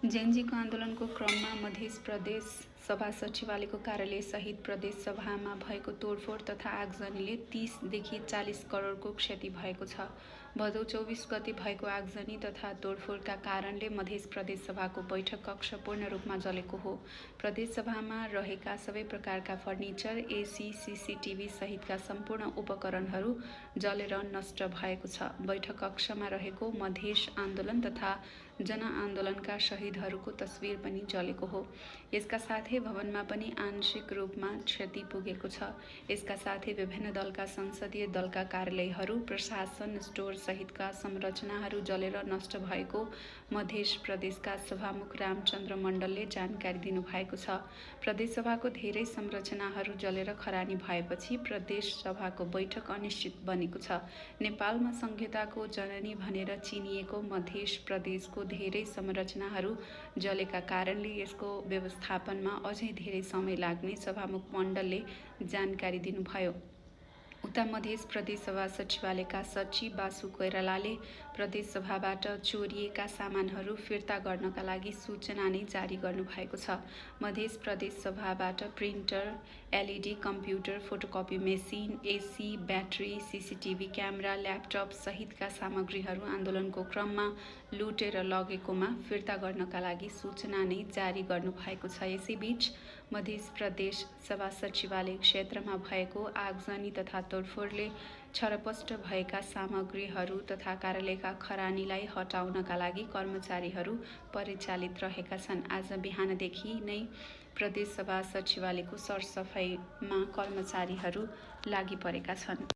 जेएनजीको आन्दोलनको क्रममा मध्य प्रदेश सभा सचिवालयको कार्यालय सहित प्रदेश सभामा भएको तोडफोड तथा आगजनीले 30 देखि 40 करोडको क्षति भएको छ। भदौ 24 गते भएको आगजनी तथा तोडफोडका कारणले मध्य प्रदेश सभाको बैठक कक्ष पूर्ण रूपमा जलेको हो। प्रदेश सभामा रहेका सबै प्रकारका फर्निचर, एसी, सीसीटीभी सहितका सम्पूर्ण उपकरणहरू जलेर नष्ट भएको छ। बैठक कक्षमा रहेको मधेस आन्दोलन तथा जनआन्दोलनका शहीदहरूको तस्बिर पनि जलेको हो। यसका साथै भवनमा पनि आंशिक रूपमा क्षति पुगेको छ। यसका साथै विभिन्न दलका संसदीय दलका कार्यालयहरू, प्रशासन, स्टोर सहितका संरचनाहरू जलेर नष्ट भएको मध्य प्रदेशका सभामुख रामचन्द्र मण्डलले जानकारी दिनुभएको छ। प्रदेश सभाको धेरै संरचनाहरू जलेर खरानी भएपछि प्रदेश सभाको बैठक अनिश्चित बनेको छ। नेपालमा संहिताको जननी भनेर चिनिएको मध्य प्रदेशको धेरै संरचनाहरू जलेका कारणले यसको व्यवस्थापनमा अझै धेरै समय लाग्ने सभामुख मण्डलले जानकारी दिनुभयो। उता मध्य प्रदेश सभा सचिवालयका सचिव बासु कोइरालाले प्रदेश सभाबाट चोरिएका सामानहरू फिर्ता गर्नका लागि सूचना नै जारी गर्नुभएको छ। मध्य प्रदेश सभाबाट printer, LED computer, photocopy machine, AC, battery, CCTV camera, laptop सहितका सामग्रीहरू आन्दोलनको क्रममा लुटेर लगेकोमा फिर्ता गर्नका लागि सूचना नै जारी गर्नुभएको छ। यसैबीच मध्य प्रदेश सभा सचिवालय क्षेत्रमा भएको आगजनी तथा तोडफोडले छरपष्ट भएका सामग्रीहरू तथा कार्यालयका खरानीलाई हटाउनका लागि कर्मचारीहरू परिचालित रहेका छन्। आज बिहानदेखि नै प्रदेश सभा सचिवालयको सरसफाइमा कर्मचारीहरू लागि परेका छन्।